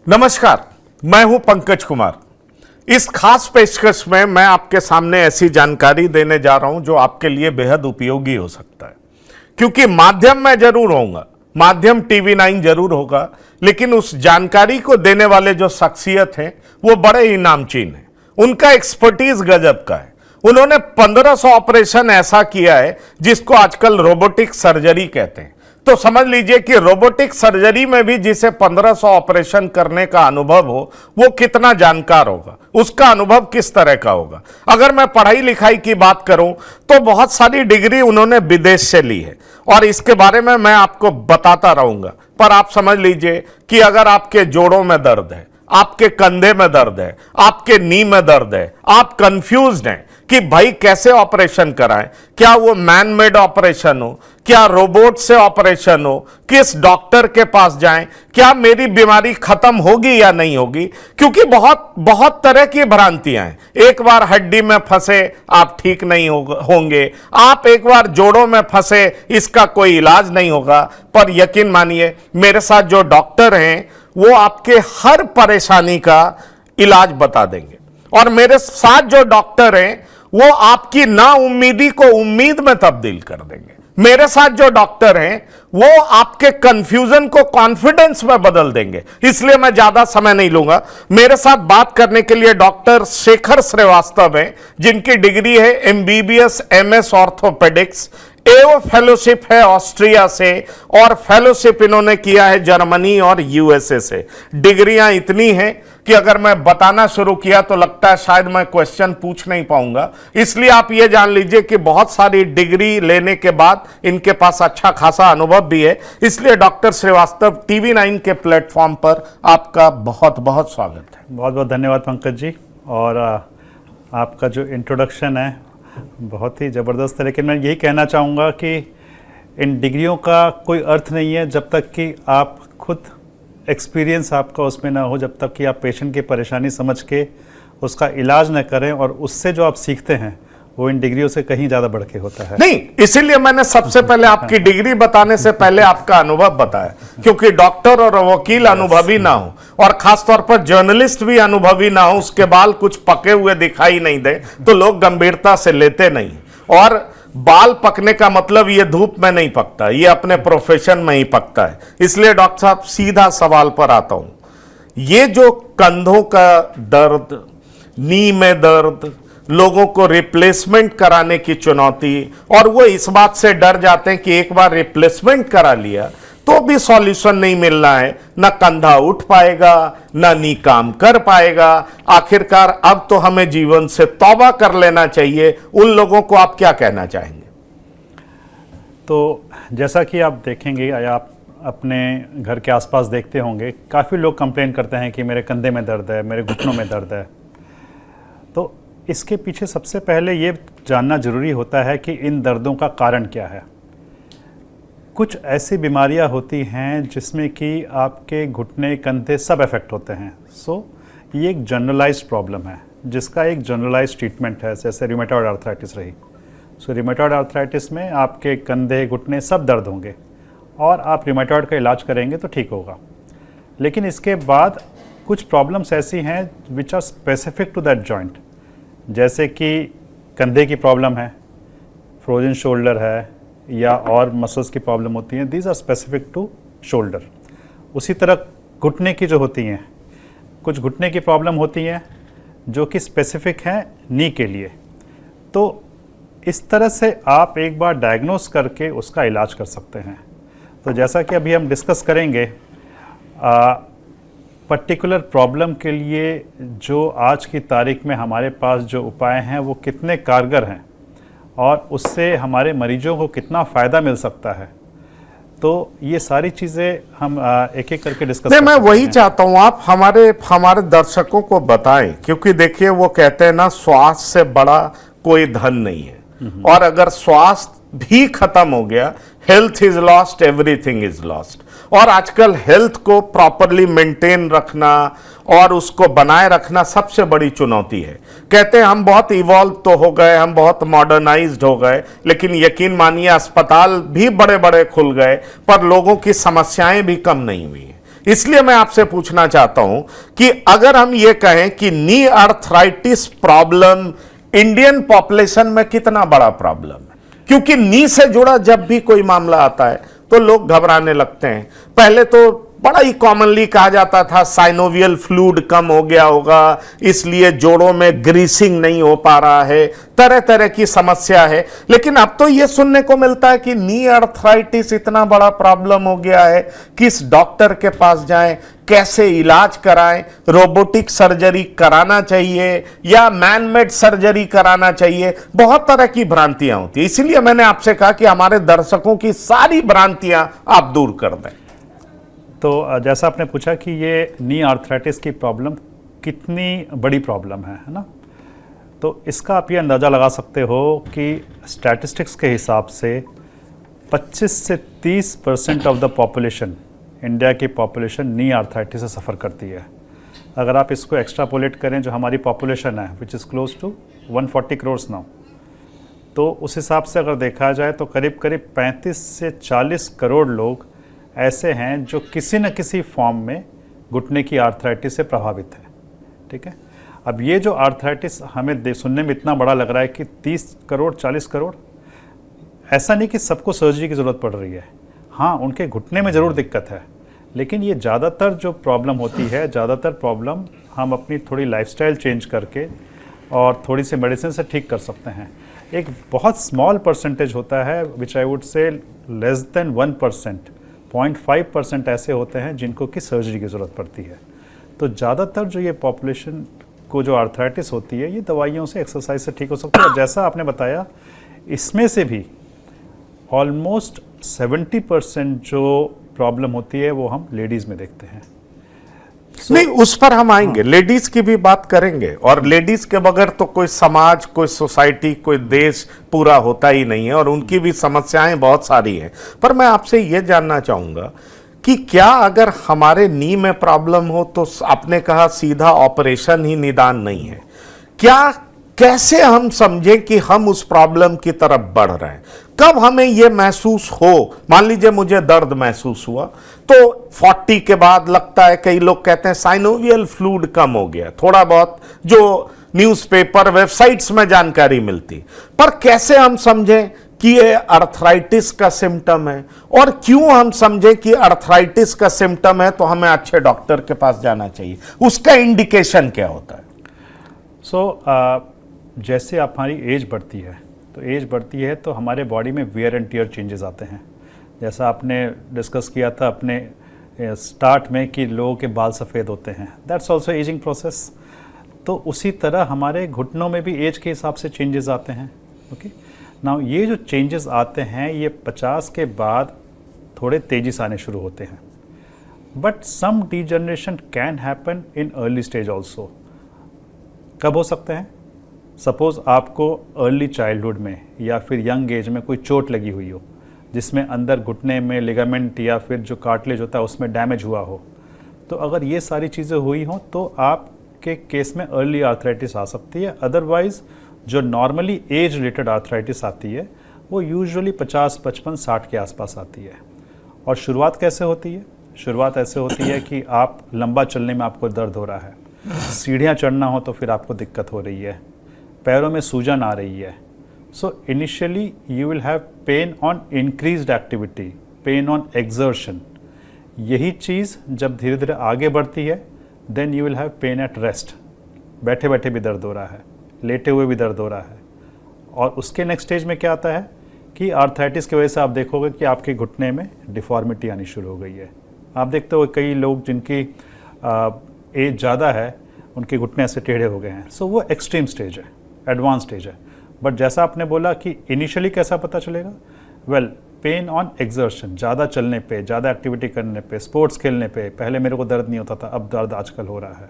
नमस्कार, मैं हूं पंकज कुमार। इस खास पेशकश में मैं आपके सामने ऐसी जानकारी देने जा रहा हूं जो आपके लिए बेहद उपयोगी हो सकता है। क्योंकि माध्यम मैं जरूर होऊंगा, माध्यम TV9 जरूर होगा, लेकिन उस जानकारी को देने वाले जो शख्सियत हैं वो बड़े ही नामचीन हैं। उनका एक्सपर्टीज गजब का है। उन्होंने 1500 ऑपरेशन ऐसा किया है जिसको आजकल रोबोटिक सर्जरी कहते हैं। तो समझ लीजिए कि रोबोटिक सर्जरी में भी जिसे 1500 ऑपरेशन करने का अनुभव हो वो कितना जानकार होगा, उसका अनुभव किस तरह का होगा। अगर मैं पढ़ाई लिखाई की बात करूं तो बहुत सारी डिग्री उन्होंने विदेश से ली है और इसके बारे में मैं आपको बताता रहूंगा। पर आप समझ लीजिए कि अगर आपके जोड़ों में दर्द है, आपके कंधे में दर्द है, आपके नी में दर्द है, आप कंफ्यूज्ड हैं कि भाई कैसे ऑपरेशन कराएं, क्या वो मैन मेड ऑपरेशन हो, क्या रोबोट से ऑपरेशन हो, किस डॉक्टर के पास जाएं, क्या मेरी बीमारी खत्म होगी या नहीं होगी, क्योंकि बहुत तरह की भ्रांतियां हैं। एक बार हड्डी में फंसे आप ठीक नहीं होंगे, आप एक बार जोड़ों में फंसे इसका कोई इलाज नहीं होगा। पर यकीन मानिए मेरे साथ जो डॉक्टर हैं वो आपके हर परेशानी का इलाज बता देंगे। और मेरे साथ जो डॉक्टर हैं वो आपकी नाउम्मीदी को उम्मीद में तब्दील कर देंगे। मेरे साथ जो डॉक्टर हैं वो आपके कंफ्यूजन को कॉन्फिडेंस में बदल देंगे। इसलिए मैं ज्यादा समय नहीं लूंगा। मेरे साथ बात करने के लिए डॉक्टर शेखर श्रीवास्तव हैं, जिनकी डिग्री है MBBS MS ऑर्थोपेडिक्स, एओ फेलोशिप है ऑस्ट्रिया से, और फेलोशिप इन्होंने किया है जर्मनी और USA से। डिग्रियां इतनी हैं कि अगर मैं बताना शुरू किया तो लगता है शायद मैं क्वेश्चन पूछ नहीं पाऊंगा। इसलिए आप ये जान लीजिए कि बहुत सारी डिग्री लेने के बाद इनके पास अच्छा खासा अनुभव भी है। इसलिए डॉक्टर श्रीवास्तव TV9 के प्लेटफॉर्म पर आपका बहुत बहुत स्वागत है। बहुत बहुत धन्यवाद पंकज जी। और आपका जो इंट्रोडक्शन है बहुत ही ज़बरदस्त है, लेकिन मैं यही कहना चाहूँगा कि इन डिग्रियों का कोई अर्थ नहीं है जब तक कि आप खुद एक्सपीरियंस आपका उसमें ना हो, जब तक कि आप पेशेंट की परेशानी समझ के उसका इलाज न करें, और उससे जो आप सीखते हैं वो इन डिग्रियों से कहीं ज़्यादा बढ़ के होता है। नहीं, इसीलिए मैंने सबसे पहले आपकी डिग्री बताने से पहले आपका अनुभव बताया, क्योंकि डॉक्टर और वकील अनुभवी ना हो और खासतौर पर जर्नलिस्ट भी अनुभवी ना हो, उसके बाल कुछ पके हुए दिखाई नहीं दे तो लोग गंभीरता से लेते नहीं। और बाल पकने का मतलब ये धूप में नहीं पकता, ये अपने प्रोफेशन में ही पकता है। इसलिए डॉक्टर साहब सीधा सवाल पर आता हूं। ये जो कंधों का दर्द, नी में दर्द, लोगों को रिप्लेसमेंट कराने की चुनौती, और वो इस बात से डर जाते हैं कि एक बार रिप्लेसमेंट करा लिया तो भी सॉल्यूशन नहीं मिलना है, ना कंधा उठ पाएगा, ना नी काम कर पाएगा, आखिरकार अब तो हमें जीवन से तौबा कर लेना चाहिए। उन लोगों को आप क्या कहना चाहेंगे? तो जैसा कि आप देखेंगे या आप अपने घर के आसपास देखते होंगे, काफ़ी लोग कंप्लेन करते हैं कि मेरे कंधे में दर्द है, मेरे घुटनों में दर्द है। तो इसके पीछे सबसे पहले ये जानना ज़रूरी होता है कि इन दर्दों का कारण क्या है। कुछ ऐसी बीमारियां होती हैं जिसमें कि आपके घुटने, कंधे सब इफ़ेक्ट होते हैं। ये एक जनरलाइज्ड प्रॉब्लम है जिसका एक जनरलाइज्ड ट्रीटमेंट है, जैसे रूमेटॉइड आर्थराइटिस रही। रूमेटॉइड आर्थराइटिस में आपके कंधे, घुटने सब दर्द होंगे और आप रूमेटॉइड का इलाज करेंगे तो ठीक होगा। लेकिन इसके बाद कुछ प्रॉब्लम्स ऐसी हैं which are specific to that joint, जैसे कि कंधे की प्रॉब्लम है, फ्रोजन शोल्डर है, या और मसल्स की प्रॉब्लम होती हैं। These are specific to shoulder. उसी तरह घुटने की जो होती हैं, कुछ घुटने की प्रॉब्लम होती हैं जो कि स्पेसिफिक हैं नी के लिए। तो इस तरह से आप एक बार डायग्नोस करके उसका इलाज कर सकते हैं। तो जैसा कि अभी हम डिस्कस करेंगे, पर्टिकुलर प्रॉब्लम के लिए जो आज की तारीख में हमारे पास जो उपाय हैं वो कितने कारगर हैं और उससे हमारे मरीजों को कितना फ़ायदा मिल सकता है। तो ये सारी चीज़ें हम एक एक करके डिस्कस नहीं, मैं वही चाहता हूँ आप हमारे दर्शकों को बताएं, क्योंकि देखिए वो कहते हैं ना, स्वास्थ्य से बड़ा कोई धन नहीं है। और अगर स्वास्थ्य भी खत्म हो गया, health is lost, everything is lost. और आजकल हेल्थ को प्रॉपरली मेंटेन रखना और उसको बनाए रखना सबसे बड़ी चुनौती है। कहते हैं हम बहुत इवॉल्व तो हो गए, हम बहुत मॉडर्नाइज्ड हो गए, लेकिन यकीन मानिए अस्पताल भी बड़े बड़े खुल गए पर लोगों की समस्याएं भी कम नहीं हुई। इसलिए मैं आपसे पूछना चाहता हूं कि अगर हम ये कहें कि नी आर्थराइटिस प्रॉब्लम इंडियन पॉपुलेशन में कितना बड़ा प्रॉब्लम है, क्योंकि नी से जुड़ा जब भी कोई मामला आता है तो लोग घबराने लगते हैं। पहले तो बड़ा ही कॉमनली कहा जाता था साइनोवियल फ्लूइड कम हो गया होगा, इसलिए जोड़ों में ग्रीसिंग नहीं हो पा रहा है, तरह तरह की समस्या है। लेकिन अब तो यह सुनने को मिलता है कि नी आर्थराइटिस इतना बड़ा प्रॉब्लम हो गया है, किस डॉक्टर के पास जाएं, कैसे इलाज कराएं, रोबोटिक सर्जरी कराना चाहिए या मैन मेड सर्जरी कराना चाहिए, बहुत तरह की भ्रांतियां होती है। इसीलिए मैंने आपसे कहा कि हमारे दर्शकों की सारी भ्रांतियां आप दूर कर दें। तो जैसा आपने पूछा कि ये नी आर्थराइटिस की प्रॉब्लम कितनी बड़ी प्रॉब्लम है ना, तो इसका आप ये अंदाज़ा लगा सकते हो कि स्टैटिस्टिक्स के हिसाब से 25 से 30% ऑफ द पॉपुलेशन, इंडिया की पॉपुलेशन नी आर्थराइटिस से सफ़र करती है। अगर आप इसको एक्स्ट्रापोलेट करें जो हमारी पॉपुलेशन है which is close to 140 crore now, तो उस हिसाब से अगर देखा जाए तो करीब करीब 35 से 40 करोड़ लोग ऐसे हैं जो किसी न किसी फॉर्म में घुटने की आर्थराइटिस से प्रभावित है। ठीक है, अब ये जो आर्थराइटिस हमें सुनने में इतना बड़ा लग रहा है कि 30 करोड़ 40 करोड़, ऐसा नहीं कि सबको सर्जरी की ज़रूरत पड़ रही है। हाँ, उनके घुटने में ज़रूर दिक्कत है, लेकिन ये ज़्यादातर जो प्रॉब्लम होती है, ज़्यादातर प्रॉब्लम हम अपनी थोड़ी लाइफस्टाइल चेंज करके और थोड़ी सी मेडिसिन से ठीक कर सकते हैं। एक बहुत स्मॉल परसेंटेज होता है which I would say less than 1%, 0.5% ऐसे होते हैं जिनको कि सर्जरी की ज़रूरत पड़ती है। तो ज़्यादातर जो ये पॉपुलेशन को जो आर्थराइटिस होती है ये दवाइयों से, एक्सरसाइज से ठीक हो सकती है। और जैसा आपने बताया, इसमें से भी ऑलमोस्ट 70% जो प्रॉब्लम होती है वो हम लेडीज़ में देखते हैं। नहीं, उस पर हम आएंगे, लेडीज की भी बात करेंगे, और लेडीज के बगैर तो कोई समाज, कोई सोसाइटी, कोई देश पूरा होता ही नहीं है, और उनकी भी समस्याएं बहुत सारी हैं। पर मैं आपसे ये जानना चाहूंगा कि क्या अगर हमारे नी में प्रॉब्लम हो तो आपने कहा सीधा ऑपरेशन ही निदान नहीं है, क्या कैसे हम समझें कि हम उस प्रॉब्लम की तरफ बढ़ रहे हैं? कब हमें यह महसूस हो? मान लीजिए मुझे दर्द महसूस हुआ तो 40 के बाद लगता है, कई लोग कहते हैं साइनोवियल फ्लूइड कम हो गया, थोड़ा बहुत जो न्यूज़पेपर, वेबसाइट्स में जानकारी मिलती। पर कैसे हम समझें कि ये अर्थराइटिस का सिम्टम है, और क्यों हम समझें कि अर्थराइटिस का सिम्टम है तो हमें अच्छे डॉक्टर के पास जाना चाहिए? उसका इंडिकेशन क्या होता है? जैसे हमारी एज बढ़ती है तो एज बढ़ती है तो हमारे बॉडी में वियर एंड टियर चेंजेस आते हैं। जैसा आपने डिस्कस किया था अपने स्टार्ट में कि लोगों के बाल सफ़ेद होते हैं, दैट्स ऑल्सो एजिंग प्रोसेस। तो उसी तरह हमारे घुटनों में भी एज के हिसाब से चेंजेस आते हैं। ओके, नाउ ये जो चेंजेस आते हैं ये 50 के बाद थोड़े तेज़ी से आने शुरू होते हैं, but some degeneration can happen in early stage also. कब हो सकते हैं? सपोज़ आपको अर्ली चाइल्डहुड में या फिर यंग एज में कोई चोट लगी हुई हो जिसमें अंदर घुटने में लिगामेंट या फिर जो कार्टिलेज होता है उसमें डैमेज हुआ हो, तो अगर ये सारी चीज़ें हुई हों तो आपके केस में अर्ली आर्थराइटिस आ सकती है। अदरवाइज़ जो नॉर्मली एज रिलेटेड आर्थराइटिस आती है वो यूजुअली 50, 55, 60 के आसपास आती है। और शुरुआत कैसे होती है? शुरुआत ऐसे होती है कि आप लंबा चलने में आपको दर्द हो रहा है, सीढ़ियाँ चढ़ना हो तो फिर आपको दिक्कत हो रही है, पैरों में सूजन आ रही है। So initially you will have pain on increased activity, pain on exertion. यही चीज़ जब धीरे धीरे आगे बढ़ती है then you will have pain at rest, बैठे बैठे भी दर्द हो रहा है, लेटे हुए भी दर्द हो रहा है। और उसके नेक्स्ट स्टेज में क्या आता है कि आर्थराइटिस की वजह से आप देखोगे कि आपके घुटने में डिफॉर्मिटी आनी शुरू हो गई है। आप देखते हो कई लोग जिनकी एज ज़्यादा है उनके घुटने ऐसे टेढ़े हो गए हैं। सो वो एक्सट्रीम स्टेज है, एडवांस स्टेज है। बट जैसा आपने बोला कि इनिशियली कैसा पता चलेगा? वेल, पेन ऑन एक्सर्शन, ज़्यादा चलने पे, ज़्यादा एक्टिविटी करने पे, स्पोर्ट्स खेलने पे। पहले मेरे को दर्द नहीं होता था, अब दर्द आजकल हो रहा है,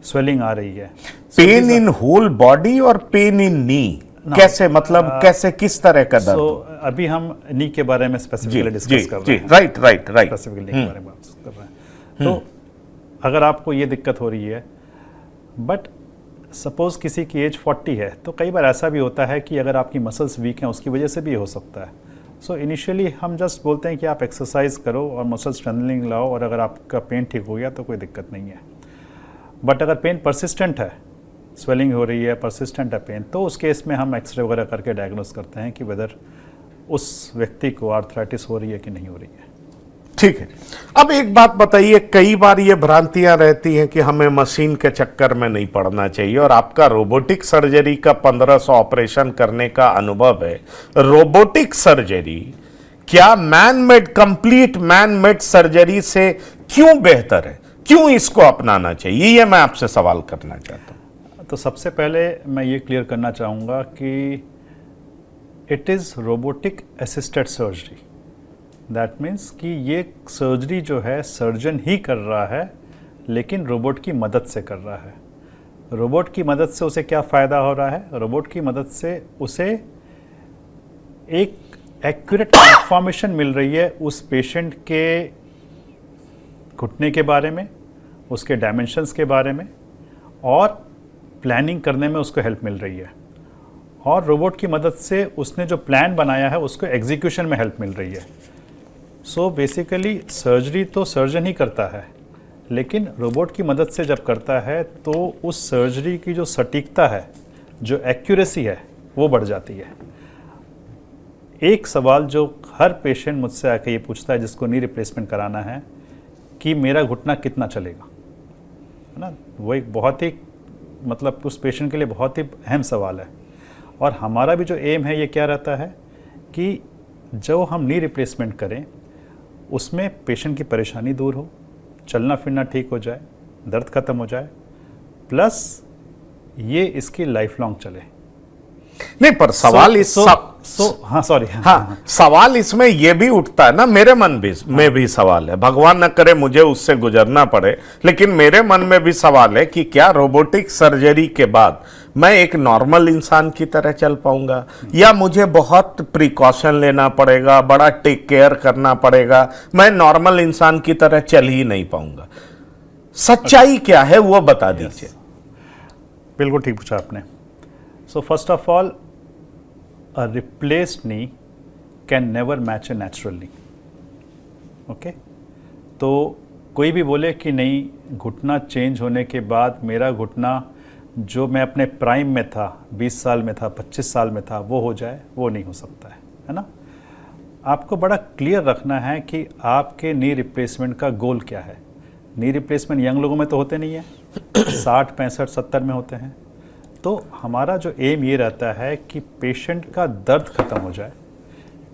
स्वेलिंग आ रही है। पेन इन होल बॉडी और पेन इन नी, कैसे, मतलब कैसे, किस तरह का दर्द? अभी हम नी के बारे में स्पेसिफिकली डिस्कस कर रहे हैं। राइट, स्पेसिफिकली के बारे में बात कर रहे हैं। तो अगर आपको ये दिक्कत हो रही है, बट सपोज़ किसी की एज 40 है, तो कई बार ऐसा भी होता है कि अगर आपकी मसल्स वीक हैं उसकी वजह से भी हो सकता है। सो इनिशियली हम जस्ट बोलते हैं कि आप एक्सरसाइज करो और मसल स्ट्रेंथनिंग लाओ, और अगर आपका पेन ठीक हो गया तो कोई दिक्कत नहीं है। बट अगर पेन परसिस्टेंट है, स्वेलिंग हो रही है, परसिस्टेंट है पेन, तो उस केस में हम एक्सरे वगैरह करके डायग्नोस करते हैं कि वेदर उस व्यक्ति को आर्थराइटिस हो रही है कि नहीं हो रही है। ठीक है। अब एक बात बताइए, कई बार ये भ्रांतियां रहती हैं कि हमें मशीन के चक्कर में नहीं पड़ना चाहिए, और आपका रोबोटिक सर्जरी का 1500 ऑपरेशन करने का अनुभव है। रोबोटिक सर्जरी क्या man made, complete man made surgery से क्यों बेहतर है? क्यों इसको अपनाना चाहिए? ये मैं आपसे सवाल करना चाहता हूं। तो सबसे पहले मैं ये क्लियर करना चाहूँगा कि it is robotic assisted surgery. That means कि ये सर्जरी जो है सर्जन ही कर रहा है, लेकिन रोबोट की मदद से कर रहा है। रोबोट की मदद से उसे क्या फ़ायदा हो रहा है? रोबोट की मदद से उसे एक एक्यूरेट इंफॉर्मेशन मिल रही है उस पेशेंट के घुटने के बारे में, उसके डायमेंशंस के बारे में, और प्लानिंग करने में उसको हेल्प मिल रही है। और रोबोट की मदद से उसने जो प्लान बनाया है उसको एग्जीक्यूशन में हेल्प मिल रही है। सो बेसिकली सर्जरी तो सर्जन ही करता है, लेकिन रोबोट की मदद से जब करता है तो उस सर्जरी की जो सटीकता है, जो एक्यूरेसी है, वो बढ़ जाती है। एक सवाल जो हर पेशेंट मुझसे आके ये पूछता है जिसको नी रिप्लेसमेंट कराना है, कि मेरा घुटना कितना चलेगा, है ना? वो एक बहुत ही मतलब उस पेशेंट के लिए बहुत ही अहम सवाल है। और हमारा भी जो एम है ये क्या रहता है कि जो हम नी रिप्लेसमेंट करें उसमें पेशेंट की परेशानी दूर हो, चलना फिरना ठीक हो जाए, दर्द ख़त्म हो जाए, प्लस ये इसकी लाइफ लॉन्ग चले। नहीं, पर सवाल सवाल इसमें यह भी उठता है ना, मेरे मन में भी सवाल है, भगवान न करे मुझे उससे गुजरना पड़े, लेकिन मेरे मन में भी सवाल है कि क्या रोबोटिक सर्जरी के बाद मैं एक नॉर्मल इंसान की तरह चल पाऊंगा, या मुझे बहुत प्रिकॉशन लेना पड़ेगा, बड़ा टेक केयर करना पड़ेगा, मैं नॉर्मल इंसान की तरह चल ही नहीं पाऊंगा? सच्चाई क्या है वो बता दीजिए। बिल्कुल ठीक पूछा आपने। So first of all, a replaced knee can never match a natural knee. Okay? तो कोई भी बोले कि नहीं घुटना चेंज होने के बाद मेरा घुटना जो मैं अपने प्राइम में था, 20 साल में था, 25 साल में था, वो हो जाए, वो नहीं हो सकता है ना? आपको बड़ा क्लियर रखना है कि आपके नी रिप्लेसमेंट का गोल क्या है। नी रिप्लेसमेंट यंग लोगों में तो होते नहीं है, 60, 65, 70 में होते हैं। तो हमारा जो एम ये रहता है कि पेशेंट का दर्द ख़त्म हो जाए,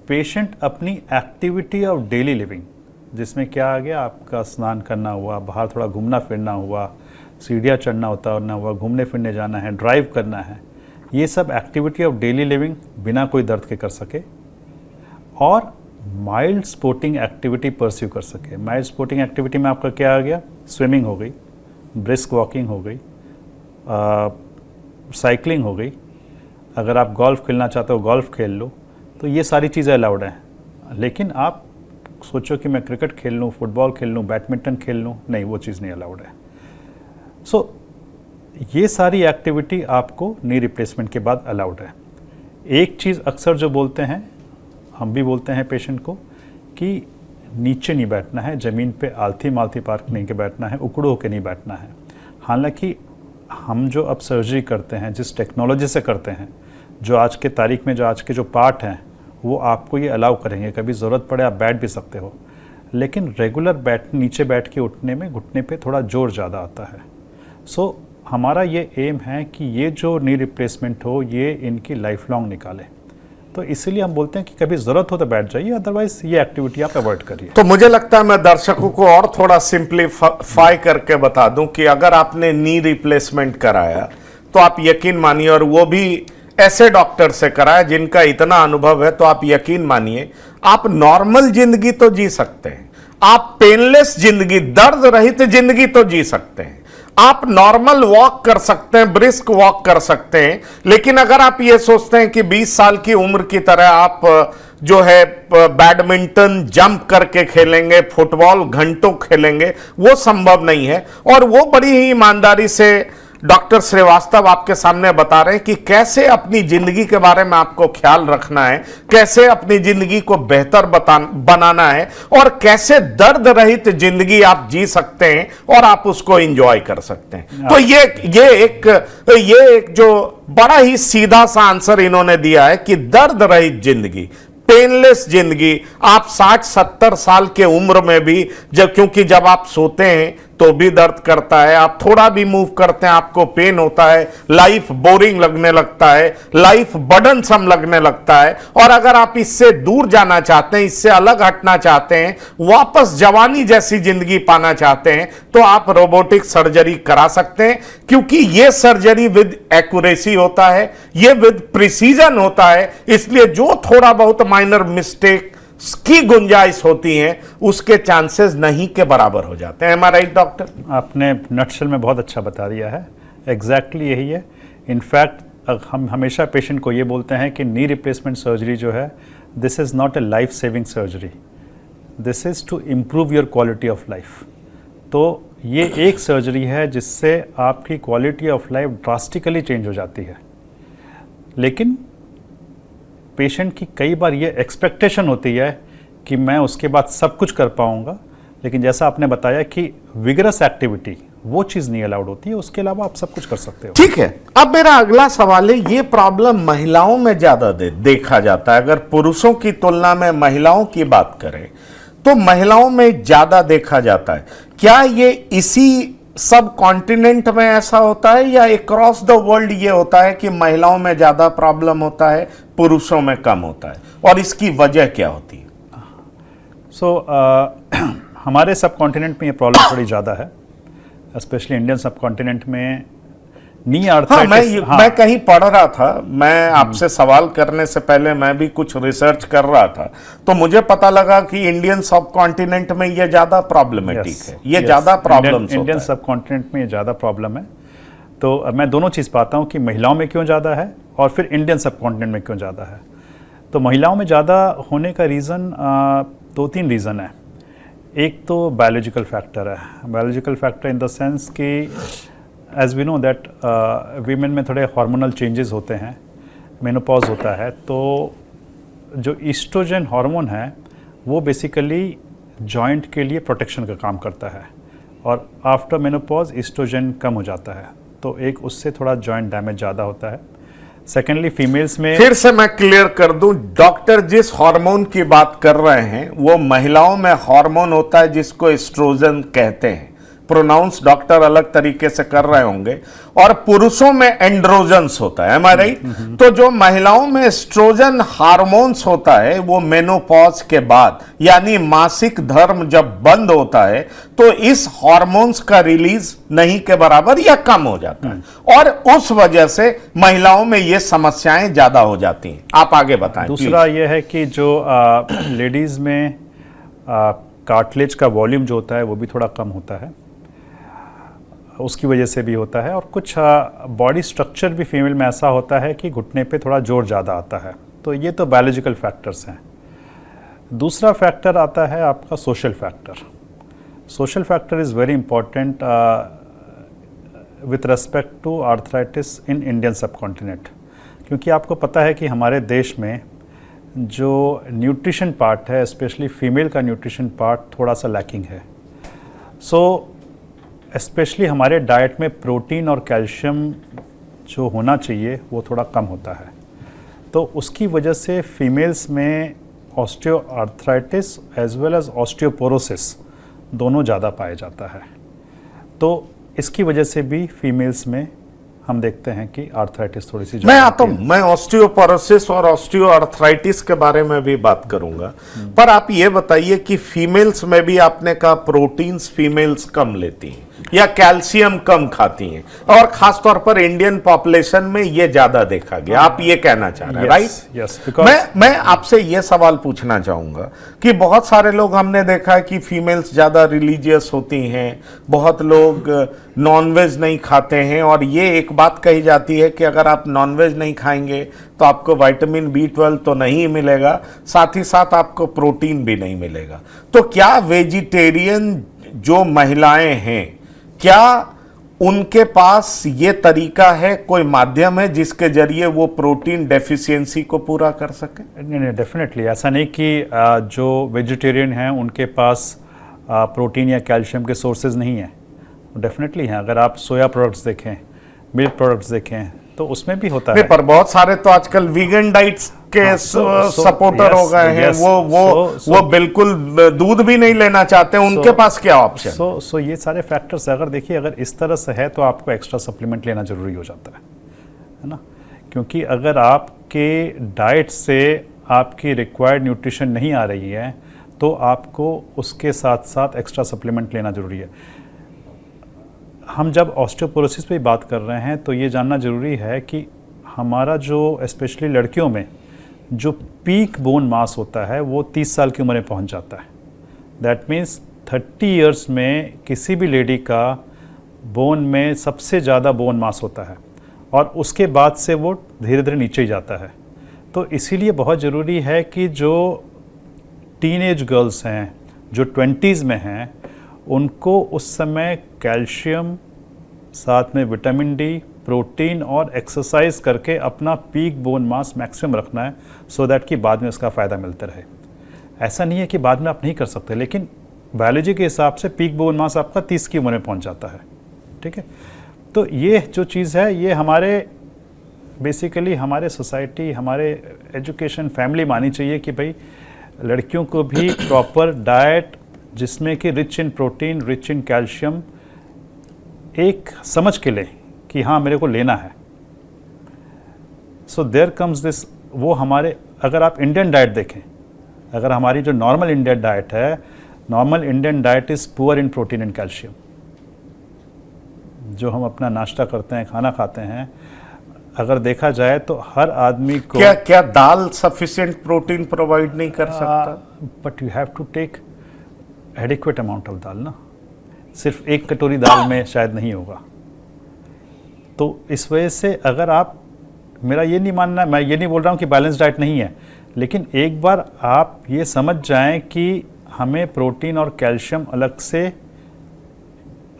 पेशेंट अपनी एक्टिविटी ऑफ डेली लिविंग, जिसमें क्या आ गया, आपका स्नान करना हुआ, बाहर थोड़ा घूमना फिरना हुआ, सीढ़ियाँ चढ़ना उतरना हुआ, घूमने फिरने जाना है, ड्राइव करना है, ये सब एक्टिविटी ऑफ डेली लिविंग बिना कोई दर्द के कर सके, और माइल्ड स्पोर्टिंग एक्टिविटी परस्यू कर सके। माइल्ड स्पोर्टिंग एक्टिविटी में आपका क्या आ गया? स्विमिंग हो गई, ब्रिस्क वॉकिंग हो गई, साइकिलिंग हो गई, अगर आप गोल्फ खेलना चाहते हो गोल्फ खेल लो, तो ये सारी चीज़ें अलाउड हैं। लेकिन आप सोचो कि मैं क्रिकेट खेल लूँ, फुटबॉल खेल लूँ, बैडमिंटन खेल लूँ, नहीं, वो चीज़ नहीं अलाउड है। सो ये सारी एक्टिविटी आपको नी रिप्लेसमेंट के बाद अलाउड है। एक चीज़ अक्सर जो बोलते हैं, हम भी बोलते हैं पेशेंट को, कि नीचे नहीं बैठना है, ज़मीन पे आलथी मालथी पार्क नहीं के बैठना है, उकड़ो होकर नहीं बैठना है। हालांकि हम जो अब सर्जरी करते हैं, जिस टेक्नोलॉजी से करते हैं, जो आज के तारीख में जो आज के जो पार्ट हैं, वो आपको ये अलाउ करेंगे। कभी ज़रूरत पड़े आप बैठ भी सकते हो, लेकिन रेगुलर नीचे बैठ के उठने में घुटने पे थोड़ा जोर ज़्यादा आता है। सो हमारा ये एम है कि ये जो नी रिप्लेसमेंट हो, ये इनकी लाइफ लॉन्ग निकाले। तो इसीलिए हम बोलते हैं कि कभी ज़रूरत हो तो बैठ जाइए, अदरवाइज ये एक्टिविटी आप अवॉइड करिए। तो मुझे लगता है मैं दर्शकों को और थोड़ा सिंप्लीफाई करके बता दूं कि अगर आपने नी रिप्लेसमेंट कराया तो आप यकीन मानिए, और वो भी ऐसे डॉक्टर से कराया जिनका इतना अनुभव है, तो आप यकीन मानिए आप नॉर्मल जिंदगी तो जी सकते हैं, आप पेनलेस जिंदगी, दर्द रहित जिंदगी तो जी सकते हैं, आप नॉर्मल वॉक कर सकते हैं, ब्रिस्क वॉक कर सकते हैं। लेकिन अगर आप ये सोचते हैं कि 20 साल की उम्र की तरह आप जो है बैडमिंटन जंप करके खेलेंगे, फुटबॉल घंटों खेलेंगे, वो संभव नहीं है। और वो बड़ी ही ईमानदारी से डॉक्टर श्रीवास्तव आपके सामने बता रहे हैं कि कैसे अपनी जिंदगी के बारे में आपको ख्याल रखना है, कैसे अपनी जिंदगी को बेहतर बनाना है और कैसे दर्द रहित जिंदगी आप जी सकते हैं और आप उसको एंजॉय कर सकते हैं। तो ये एक जो बड़ा ही सीधा सा आंसर इन्होंने दिया है कि दर्द रहित जिंदगी, पेनलेस जिंदगी आप 60-70 साल के उम्र में भी, क्योंकि जब आप सोते हैं तो भी दर्द करता है, आप थोड़ा भी मूव करते हैं आपको पेन होता है, लाइफ बोरिंग लगने लगता है, लाइफ बर्डनसम लगने लगता है। और अगर आप इससे दूर जाना चाहते हैं, इससे अलग हटना चाहते हैं, वापस जवानी जैसी जिंदगी पाना चाहते हैं, तो आप रोबोटिक सर्जरी करा सकते हैं, क्योंकि यह सर्जरी विद एक्यूरेसी होता है, यह विद प्रिसीजन होता है। इसलिए जो थोड़ा बहुत माइनर मिस्टेक की गुंजाइश होती है उसके चांसेस नहीं के बराबर हो जाते हैं। एम आई राइट डॉक्टर? आपने नटशेल में बहुत अच्छा बता दिया है, एग्जैक्टली यही है। इनफैक्ट हम हमेशा पेशेंट को ये बोलते हैं कि नी रिप्लेसमेंट सर्जरी जो है, this is not a life saving surgery, this is to improve your quality of life. तो ये एक सर्जरी है जिससे आपकी quality of life drastically change हो जाती है। लेकिन पेशेंट की कई बार ये एक्सपेक्टेशन होती है कि मैं उसके बाद सब कुछ कर पाऊंगा, लेकिन जैसा आपने बताया कि विगरस एक्टिविटी वो चीज़ नहीं अलाउड होती है, उसके अलावा आप सब कुछ कर सकते हो। ठीक है, अब मेरा अगला सवाल है, ये प्रॉब्लम महिलाओं में ज्यादा देखा जाता है। अगर पुरुषों की तुलना में महिलाओं की बात करें तो महिलाओं में ज्यादा देखा जाता है। क्या ये इसी सब कॉन्टिनेंट में ऐसा होता है या अक्रॉस द वर्ल्ड ये होता है कि महिलाओं में ज्यादा प्रॉब्लम होता है, पुरुषों में कम होता है, और इसकी वजह क्या होती है? हमारे सब कॉन्टिनेंट में ये प्रॉब्लम थोड़ी ज़्यादा है, स्पेशली इंडियन सब कॉन्टिनेंट में नी आर्थराइटिस। मैं कहीं पढ़ रहा था, मैं आपसे सवाल करने से पहले मैं भी कुछ रिसर्च कर रहा था, तो मुझे पता लगा कि इंडियन सब कॉन्टिनेंट में ये ज्यादा प्रॉब्लमेटिक है, ये ज्यादा प्रॉब्लम इंडियन सब कॉन्टिनेंट में ये ज़्यादा प्रॉब्लम है। तो मैं दोनों चीज़ पाता हूँ कि महिलाओं में क्यों ज़्यादा है और फिर इंडियन सब कॉन्टिनेंट में क्यों ज़्यादा है। तो महिलाओं में ज़्यादा होने का रीज़न 2-3 रीज़न है। एक तो बायोलॉजिकल फैक्टर है, biological factor in the sense कि as we know that women में थोड़े हार्मोनल चेंजेस होते हैं, मेनोपॉज होता है, तो जो ईस्ट्रोजन हार्मोन है वो बेसिकली जॉइंट के लिए प्रोटेक्शन का काम करता है, और आफ्टर मेनोपॉज ईस्ट्रोजन कम हो जाता है, तो एक उससे थोड़ा जॉइंट डैमेज ज़्यादा होता है। सेकेंडली फीमेल्स में, फिर से मैं क्लियर कर दूं, डॉक्टर जिस हार्मोन की बात कर रहे हैं वो महिलाओं में हार्मोन होता है जिसको एस्ट्रोजन कहते हैं, प्रोनाउंस डॉक्टर अलग तरीके से कर रहे होंगे, और पुरुषों में एंड्रोजन्स होता है। एम आई राइट? तो जो महिलाओं में एस्ट्रोजन हार्मोन्स होता है वो मेनोपॉज के बाद, यानी मासिक धर्म जब बंद होता है, तो इस हार्मोन्स का रिलीज नहीं के बराबर या कम हो जाता है, और उस वजह से महिलाओं में ये समस्याएं ज्यादा हो जाती हैं। आप आगे बताएं। दूसरा ये है कि जो लेडीज में कार्टिलेज का वॉल्यूम जो होता है वो भी थोड़ा कम होता है, उसकी वजह से भी होता है, और कुछ बॉडी स्ट्रक्चर भी फीमेल में ऐसा होता है कि घुटने पे थोड़ा जोर ज़्यादा आता है। तो ये तो बायोलॉजिकल फैक्टर्स हैं। दूसरा फैक्टर आता है आपका social factor. Social factor is very important with respect to arthritis in Indian subcontinent, क्योंकि आपको पता है कि हमारे देश में जो न्यूट्रिशन पार्ट है, स्पेशली फीमेल का न्यूट्रिशन पार्ट थोड़ा सा लैकिंग है। सो स्पेशली हमारे डाइट में प्रोटीन और कैल्शियम जो होना चाहिए वो थोड़ा कम होता है, तो उसकी वजह से फीमेल्स में osteoarthritis as well as osteoporosis दोनों ज़्यादा पाया जाता है। तो इसकी वजह से भी फीमेल्स में हम देखते हैं कि आर्थराइटिस थोड़ी सी मैं आता हूं, मैं ऑस्टियोपोरोसिस और ऑस्टियोआर्थराइटिस के बारे में भी बात करूंगा, पर आप ये बताइए कि फीमेल्स में भी आपने कहा प्रोटीन्स फीमेल्स कम लेती हैं या कैल्शियम कम खाती हैं, और खासतौर पर इंडियन पॉपुलेशन में ये ज्यादा देखा गया, आप ये कहना चाह रहे हैं, राइट? यस, मैं आपसे ये सवाल पूछना चाहूंगा कि बहुत सारे लोग हमने देखा है कि फीमेल्स ज्यादा रिलीजियस होती हैं, बहुत लोग नॉनवेज नहीं खाते हैं, और ये एक बात कही जाती है कि अगर आप नॉनवेज नहीं खाएंगे तो आपको विटामिन B12 तो नहीं मिलेगा, साथ ही साथ आपको प्रोटीन भी नहीं मिलेगा। तो क्या वेजिटेरियन जो महिलाएं हैं, क्या उनके पास ये तरीका है, कोई माध्यम है जिसके जरिए वो प्रोटीन डेफिशिएंसी को पूरा कर सके? नहीं, डेफिनेटली ऐसा नहीं कि जो वेजिटेरियन हैं उनके पास प्रोटीन या कैल्शियम के सोर्सेज नहीं हैं, डेफिनेटली हैं। अगर आप सोया प्रोडक्ट्स देखें, मिल्क प्रोडक्ट्स देखें, तो उसमें भी होता है। पर बहुत सारे तो आजकल वीगन डाइट्स के सपोर्टर हो गए हैं, वो बिल्कुल दूध भी नहीं लेना चाहते, उनके पास क्या ऑप्शन? सो ये सारे फैक्टर्स अगर देखिए, अगर इस तरह से है तो आपको एक्स्ट्रा सप्लीमेंट लेना जरूरी हो जाता है ना, क्योंकि अगर आपके डाइट से आपकी रिक्वायर्ड न्यूट्रिशन नहीं आ रही है तो आपको उसके साथ साथ एक्स्ट्रा सप्लीमेंट लेना जरूरी है। हम जब ऑस्टियोपोरोसिस पे बात कर रहे हैं तो ये जानना ज़रूरी है कि हमारा जो स्पेशली लड़कियों में जो पीक बोन मास होता है वो 30 साल की उम्र में पहुंच जाता है। दैट मीन्स 30 इयर्स में किसी भी लेडी का बोन में सबसे ज़्यादा बोन मास होता है और उसके बाद से वो धीरे धीरे नीचे ही जाता है। तो इसीलिए बहुत ज़रूरी है कि जो टीनेज गर्ल्स हैं, जो 20s में हैं, उनको उस समय कैल्शियम, साथ में विटामिन डी, प्रोटीन और एक्सरसाइज करके अपना पीक बोन मास मैक्सिमम रखना है, सो दैट कि बाद में उसका फ़ायदा मिलता रहे। ऐसा नहीं है कि बाद में आप नहीं कर सकते, लेकिन बायोलॉजी के हिसाब से पीक बोन मास आपका 30 की उम्र में पहुंच जाता है। ठीक है, तो ये जो चीज़ है ये हमारे बेसिकली हमारे सोसाइटी, हमारे एजुकेशन, फैमिली मानी चाहिए कि भाई लड़कियों को भी प्रॉपर डाइट जिसमें कि rich in protein, rich in calcium, एक समझ के ले कि हाँ मेरे को लेना है। सो देयर कम्स दिस, वो हमारे, अगर आप इंडियन डाइट देखें, अगर हमारी जो नॉर्मल इंडियन डाइट है, normal Indian diet is poor in protein and calcium. जो हम अपना नाश्ता करते हैं, खाना खाते हैं, अगर देखा जाए तो हर आदमी को क्या दाल सफिशिएंट प्रोटीन प्रोवाइड नहीं कर सकता? But you have to take adequate amount of dal ना, सिर्फ एक कटोरी दाल में शायद नहीं होगा। तो इस वजह से अगर आप, मेरा ये नहीं मानना, मैं ये नहीं बोल रहा हूँ कि बैलेंस डाइट नहीं है, लेकिन एक बार आप ये समझ जाएं कि हमें प्रोटीन और कैल्शियम अलग से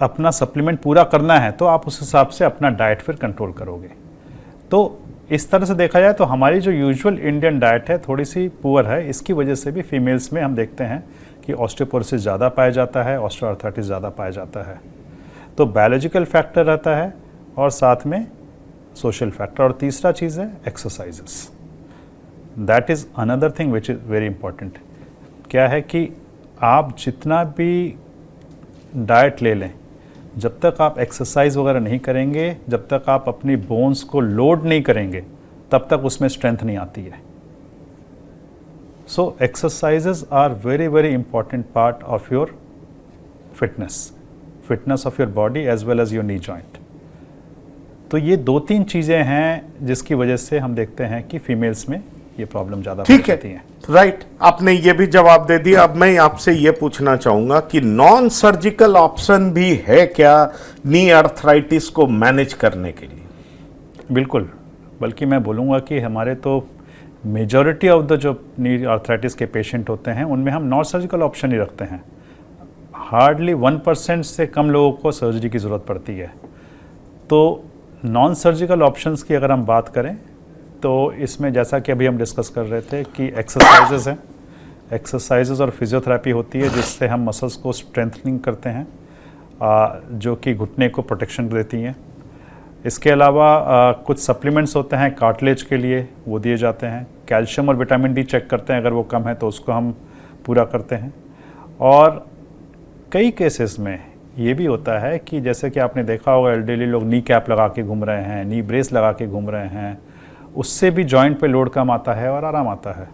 अपना सप्लीमेंट पूरा करना है, तो आप उस हिसाब से अपना डाइट फिर कंट्रोल करोगे। तो इस तरह से देखा जाए तो हमारी जो यूजुअल इंडियन डाइट है थोड़ी सी पुअर है। इसकी वजह से भी फीमेल्स में हम देखते हैं कि ऑस्टियोपोरोसिस ज़्यादा पाया जाता है, ऑस्टियोआर्थराइटिस ज़्यादा पाया जाता है। तो बायोलॉजिकल फैक्टर रहता है और साथ में सोशल फैक्टर, और तीसरा चीज़ है exercises. That is another thing which is very important. क्या है कि आप जितना भी डाइट ले लें, जब तक आप एक्सरसाइज वगैरह नहीं करेंगे, जब तक आप अपनी बोन्स को लोड नहीं करेंगे, तब तक उसमें स्ट्रेंथ नहीं आती है। So exercises are very very important part of your fitness of your body as well as your knee joint. तो ये 2-3 चीज़ें हैं जिसकी वजह से हम देखते हैं कि फीमेल्स में ये प्रॉब्लम ज़्यादा ठीक है, राइट। आपने ये भी जवाब दे दिया। अब मैं आपसे ये पूछना चाहूंगा कि नॉन सर्जिकल ऑप्शन भी है क्या नी आर्थराइटिस को मैनेज करने के लिए? बिल्कुल, बल्कि मैं बोलूँगा कि हमारे तो मेजॉरिटी ऑफ द जो नी आर्थराइटिस के पेशेंट होते हैं उनमें हम नॉन सर्जिकल ऑप्शन ही रखते हैं। हार्डली 1% से कम लोगों को सर्जरी की ज़रूरत पड़ती है। तो नॉन सर्जिकल ऑप्शंस की अगर हम बात करें तो इसमें जैसा कि अभी हम डिस्कस कर रहे थे कि एक्सरसाइजेस हैं, एक्सरसाइजेस और फिजियोथेरेपी होती है जिससे हम मसल्स को स्ट्रेंथनिंग करते हैं, जो कि घुटने को प्रोटेक्शन देती हैं। इसके अलावा कुछ सप्लीमेंट्स होते हैं कार्टिलेज के लिए, वो दिए जाते हैं। कैल्शियम और विटामिन डी चेक करते हैं, अगर वो कम है तो उसको हम पूरा करते हैं। और कई केसेस में ये भी होता है कि जैसे कि आपने देखा होगा एल्डरली लोग नी कैप लगा के घूम रहे हैं, नी ब्रेस लगा के घूम रहे हैं, उससे भी जॉइंट पे लोड कम आता है और आराम आता है।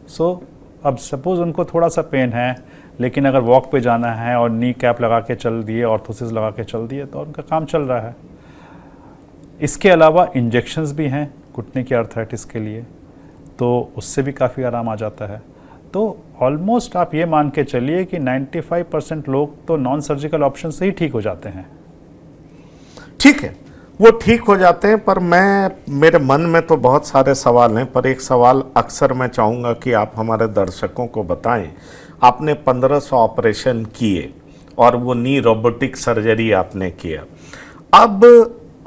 सो अब सपोज़ उनको थोड़ा सा पेन है, लेकिन अगर वॉक पे जाना है और नी कैप लगा के चल दिए, ऑर्थोसिस लगा के चल दिए, तो उनका काम चल रहा है। इसके अलावा इंजेक्शंस भी हैं घुटने की आर्थराइटिस के लिए, तो उससे भी काफ़ी आराम आ जाता है। तो ऑलमोस्ट आप ये मान के चलिए कि 95% लोग तो नॉन सर्जिकल ऑप्शन से ही ठीक हो जाते हैं। ठीक है, वो ठीक हो जाते हैं, पर मेरे मन में तो बहुत सारे सवाल हैं, पर एक सवाल अक्सर मैं चाहूँगा कि आप हमारे दर्शकों को बताएं। आपने 1500 ऑपरेशन किए और वो नी रोबोटिक सर्जरी आपने किया, अब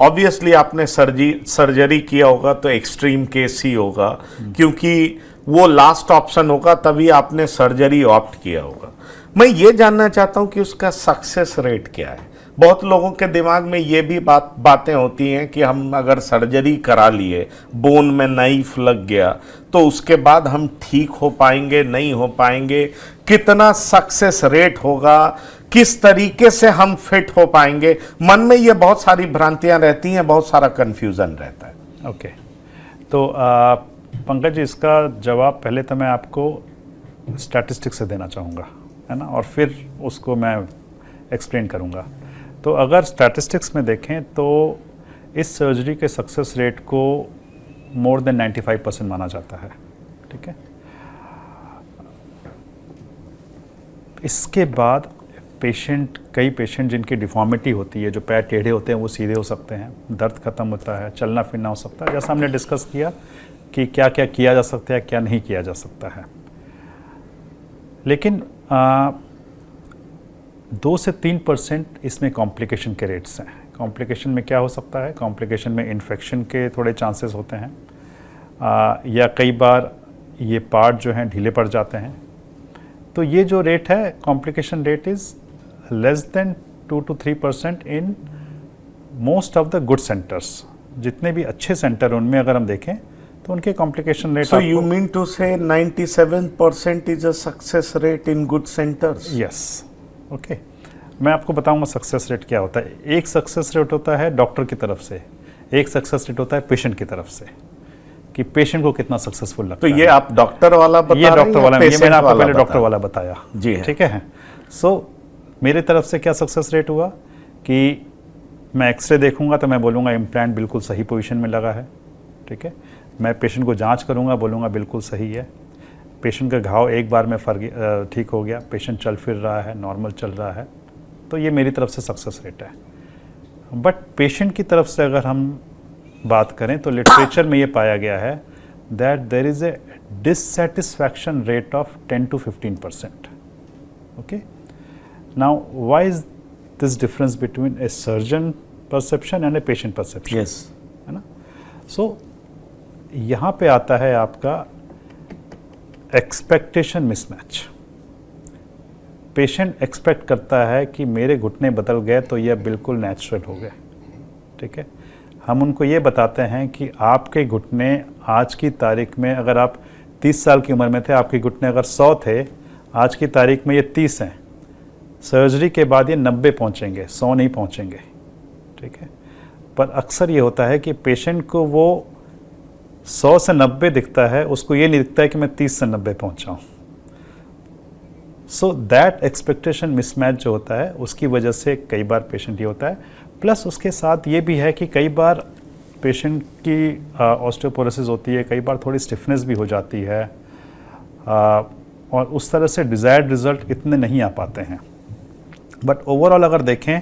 ऑब्वियसली आपने सर्जरी किया होगा तो एक्सट्रीम केस ही होगा, क्योंकि वो लास्ट ऑप्शन होगा, तभी आपने सर्जरी ऑप्ट किया होगा। मैं ये जानना चाहता हूं कि उसका सक्सेस रेट क्या है। बहुत लोगों के दिमाग में ये भी बातें होती हैं कि हम अगर सर्जरी करा लिए, बोन में नाइफ लग गया, तो उसके बाद हम ठीक हो पाएंगे, नहीं हो पाएंगे, कितना सक्सेस रेट होगा, किस तरीके से हम फिट हो पाएंगे। मन में ये बहुत सारी भ्रांतियां रहती हैं, बहुत सारा कंफ्यूजन रहता है। ओके, तो पंकज जी, इसका जवाब पहले तो मैं आपको स्टैटिस्टिक्स से देना चाहूँगा, है ना, और फिर उसको मैं एक्सप्लेन करूँगा। तो अगर स्टैटिस्टिक्स में देखें तो इस सर्जरी के सक्सेस रेट को मोर देन 95% माना जाता है, ठीक है। इसके बाद कई पेशेंट जिनकी डिफॉर्मिटी होती है, जो पैर टेढ़े होते हैं वो सीधे हो सकते हैं, दर्द खत्म होता है, चलना फिरना हो सकता है, जैसा हमने डिस्कस किया कि क्या क्या किया जा सकता है, क्या नहीं किया जा सकता है। लेकिन 2 से 3% इसमें कॉम्प्लिकेशन के रेट्स हैं। कॉम्प्लिकेशन में क्या हो सकता है? कॉम्प्लिकेशन में इन्फेक्शन के थोड़े चांसेस होते हैं, या कई बार ये पार्ट जो हैं ढीले पड़ जाते हैं। तो ये जो रेट है, complication rate is less than 2 to 3% in most of the good centres. जितने भी अच्छे सेंटर उनमें अगर हम देखें तो उनके complication rate. So you mean to say 97% is a success rate in good centers? Yes, okay. मैं आपको बताऊंगा सक्सेस रेट क्या होता है। एक सक्सेस रेट होता है डॉक्टर की तरफ से, एक सक्सेस रेट होता है पेशेंट की तरफ से, कि पेशेंट को कितना सक्सेसफुल लगता है। तो ये आप डॉक्टर वाला बता रहे हैं? ये डॉक्टर वाला, ये मैंने आपको पहले डॉक्टर वाला बताया, जी, ठीक है। सो मेरे तरफ से क्या सक्सेस रेट हुआ कि मैं एक्सरे देखूंगा तो मैं बोलूँगा इम्प्लांट बिल्कुल सही पोजीशन में लगा है, ठीक है। मैं पेशेंट को जांच करूंगा, बोलूँगा बिल्कुल सही है। पेशेंट का घाव एक बार में ठीक हो गया, पेशेंट चल फिर रहा है, नॉर्मल चल रहा है, तो ये मेरी तरफ से सक्सेस रेट है। बट पेशेंट की तरफ से अगर हम बात करें तो लिटरेचर में ये पाया गया है that there is a dissatisfaction rate of 10 to 15%। Okay, now why is this difference between a surgeon perception and a patient perception? Yes, है ना। सो यहाँ पे आता है आपका एक्सपेक्टेशन मिसमैच। पेशेंट एक्सपेक्ट करता है कि मेरे घुटने बदल गए तो यह बिल्कुल नेचुरल हो गए, ठीक है। हम उनको ये बताते हैं कि आपके घुटने आज की तारीख में, अगर आप 30 साल की उम्र में थे, आपके घुटने अगर 100 थे, आज की तारीख में ये 30 हैं, सर्जरी के बाद ये 90 पहुँचेंगे, 100 नहीं पहुँचेंगे, ठीक है। पर अक्सर ये होता है कि पेशेंट को वो 100 से 90 दिखता है, उसको ये नहीं दिखता है कि मैं 30 से 90 पहुँचा हूँ। सो दैट एक्सपेक्टेशन मिसमैच जो होता है, उसकी वजह से कई बार पेशेंट ये होता है। प्लस उसके साथ ये भी है कि कई बार पेशेंट की ऑस्टियोपोरोसिस होती है, कई बार थोड़ी स्टिफनेस भी हो जाती है, और उस तरह से डिज़ायर्ड रिजल्ट इतने नहीं आ पाते हैं। बट ओवरऑल अगर देखें,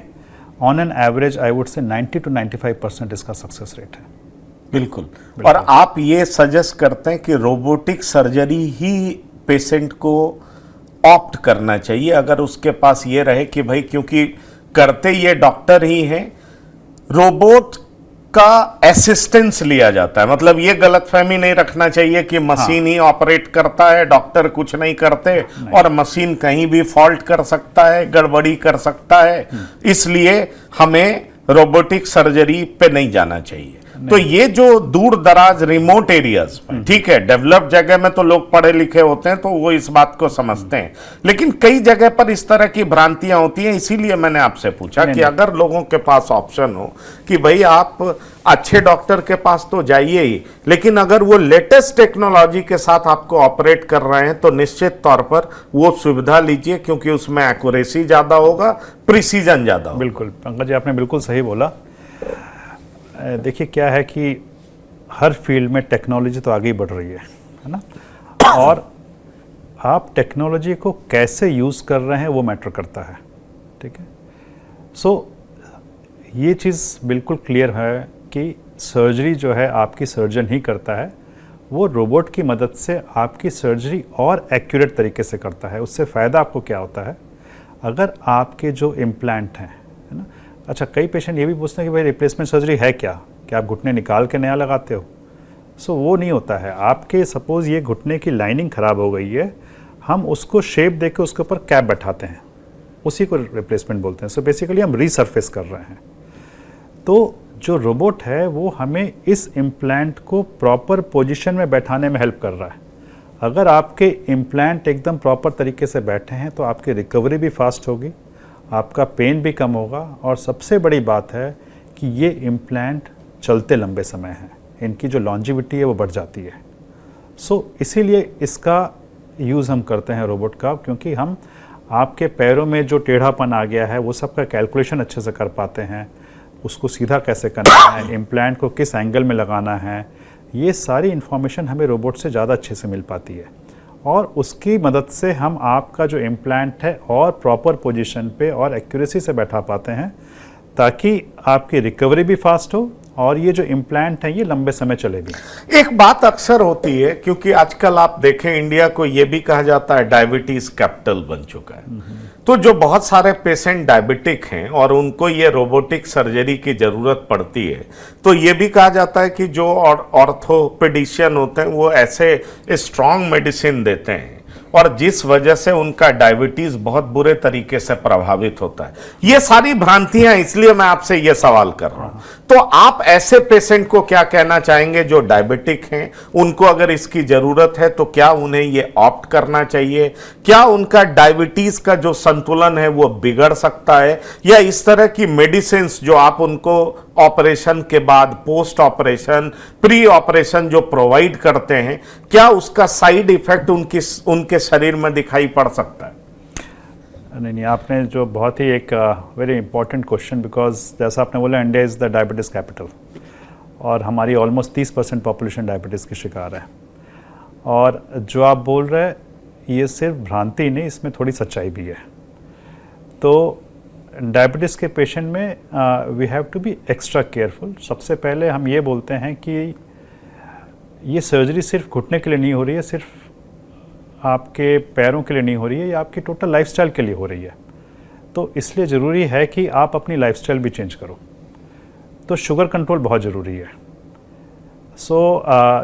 on an average I would से 90 to 95% इसका सक्सेस रेट है। बिल्कुल। और आप ये सजेस्ट करते हैं कि रोबोटिक सर्जरी ही पेशेंट को ऑप्ट करना चाहिए, अगर उसके पास ये रहे कि भाई, क्योंकि करते ये डॉक्टर ही हैं, रोबोट का असिस्टेंस लिया जाता है। मतलब ये गलतफहमी नहीं रखना चाहिए कि मशीन ही ऑपरेट करता है, डॉक्टर कुछ नहीं करते, और मशीन कहीं भी फॉल्ट कर सकता है, गड़बड़ी कर सकता है, इसलिए हमें रोबोटिक सर्जरी पे नहीं जाना चाहिए। तो ये जो दूर दराज रिमोट एरियाज, ठीक है, डेवलप्ड जगह में तो लोग पढ़े लिखे होते हैं तो वो इस बात को समझते हैं, लेकिन कई जगह पर इस तरह की भ्रांतियां होती हैं। इसीलिए मैंने आपसे पूछा कि अगर लोगों के पास ऑप्शन हो कि भाई आप अच्छे डॉक्टर के पास तो जाइए ही, लेकिन अगर वो लेटेस्ट टेक्नोलॉजी के साथ आपको ऑपरेट कर रहे हैं तो निश्चित तौर पर वो सुविधा लीजिए, क्योंकि उसमें एक्यूरेसी ज्यादा होगा, प्रिसीजन ज्यादा होगा। बिल्कुल पंकज जी, आपने बिल्कुल सही बोला। देखिए क्या है कि हर फील्ड में टेक्नोलॉजी तो आगे ही बढ़ रही है ना, और आप टेक्नोलॉजी को कैसे यूज़ कर रहे हैं वो मैटर करता है, ठीक है। सो ये चीज़ बिल्कुल क्लियर है कि सर्जरी जो है आपकी सर्जन ही करता है, वो रोबोट की मदद से आपकी सर्जरी और एक्यूरेट तरीके से करता है। उससे फ़ायदा आपको क्या होता है, अगर आपके जो इम्प्लांट हैं, है ना, अच्छा, कई पेशेंट ये भी पूछते हैं कि भाई रिप्लेसमेंट सर्जरी है क्या आप घुटने निकाल के नया लगाते हो? सो वो नहीं होता है। आपके सपोज़ ये घुटने की लाइनिंग ख़राब हो गई है, हम उसको शेप दे के उसके ऊपर कैप बैठाते हैं, उसी को रिप्लेसमेंट बोलते हैं। सो बेसिकली हम रीसरफेस कर रहे हैं। तो जो रोबोट है वो हमें इस इम्प्लांट को प्रॉपर पोजीशन में बैठाने में हेल्प कर रहा है। अगर आपके इम्प्लांट एकदम प्रॉपर तरीके से बैठे हैं तो आपकी रिकवरी भी फास्ट होगी, आपका पेन भी कम होगा, और सबसे बड़ी बात है कि ये इम्प्लांट चलते लंबे समय हैं, इनकी जो लॉन्जिविटी है वो बढ़ जाती है। सो इसीलिए इसका यूज़ हम करते हैं रोबोट का, क्योंकि हम आपके पैरों में जो टेढ़ापन आ गया है वो सब का कैलकुलेशन अच्छे से कर पाते हैं, उसको सीधा कैसे करना है, इम्प्लांट को किस एंगल में लगाना है, ये सारी इन्फॉर्मेशन हमें रोबोट से ज़्यादा अच्छे से मिल पाती है। और उसकी मदद से हम आपका जो इम्प्लांट है और प्रॉपर पोजीशन पे और एक्यूरेसी से बैठा पाते हैं, ताकि आपकी रिकवरी भी फास्ट हो और ये जो इम्प्लांट है ये लंबे समय चले भी। एक बात अक्सर होती है, क्योंकि आजकल आप देखें इंडिया को ये भी कहा जाता है डायबिटीज कैपिटल बन चुका है, तो जो बहुत सारे पेशेंट डायबिटिक हैं और उनको ये रोबोटिक सर्जरी की जरूरत पड़ती है, तो ये भी कहा जाता है कि जो ऑर्थोपेडिशियन होते हैं वो ऐसे स्ट्रॉन्ग मेडिसिन देते हैं और जिस वजह से उनका डायबिटीज बहुत बुरे तरीके से प्रभावित होता है। ये सारी भ्रांतियां, इसलिए मैं आपसे ये सवाल कर रहा हूं। तो आप ऐसे पेशेंट को क्या कहना चाहेंगे जो डायबिटिक हैं, उनको अगर इसकी जरूरत है तो क्या उन्हें ये ऑप्ट करना चाहिए? क्या उनका डायबिटीज का जो संतुलन है वो बिगड़ सकता है, या इस तरह की मेडिसिन जो आप उनको ऑपरेशन के बाद, पोस्ट ऑपरेशन, प्री ऑपरेशन जो प्रोवाइड करते हैं, क्या उसका साइड इफेक्ट उनके शरीर में दिखाई पड़ सकता है? नहीं, आपने जो बहुत ही एक वेरी इंपॉर्टेंट क्वेश्चन, बिकॉज जैसा आपने बोला India is the diabetes capital और हमारी ऑलमोस्ट 30% पॉपुलेशन डायबिटीज़ की शिकार है। और जो आप बोल रहे हैं ये सिर्फ भ्रांति नहीं, इसमें थोड़ी सच्चाई भी है। तो डायबिटीज़ के पेशेंट में we have to be extra careful. सबसे पहले हम ये बोलते हैं कि ये सर्जरी सिर्फ घुटने के लिए नहीं हो रही है, सिर्फ आपके पैरों के लिए नहीं हो रही है, ये आपकी टोटल लाइफस्टाइल के लिए हो रही है। तो इसलिए ज़रूरी है कि आप अपनी लाइफस्टाइल भी चेंज करो। तो शुगर कंट्रोल बहुत ज़रूरी है।